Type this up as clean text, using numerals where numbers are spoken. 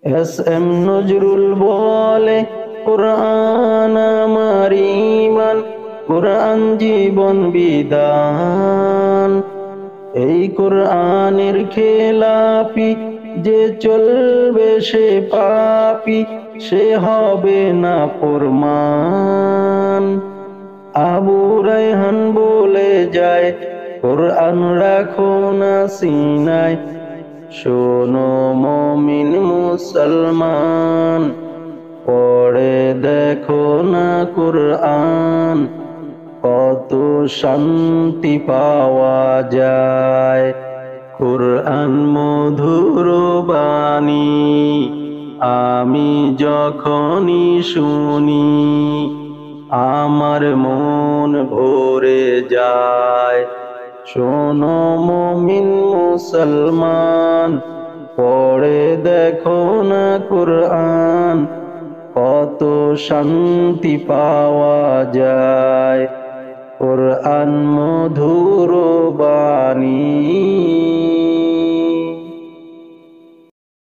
S Nazrul বলে কোরআন আমার ঈমান, কোরআন জীবন বিধান। এই কোরআনের খেলাপি যে চলবে সে পাপী, সে হবে না ফরমান। আবু রায়হান বলে যায় কোরআন রাখো না সিনায়, শোনো মুমিন মুসলমান, পড়ে দেখো না কোরআন, কত শান্তি পাওয়া যায়। কোরআন মধুর বাণী, আমি যখনই শুনি আমার মন ভরে যায়। শোনো মুমিন মুসলমান, পড়ে দেখো না কোরআন, কত শান্তি পাওয়া যায়। কোরআন মধুর বাণী।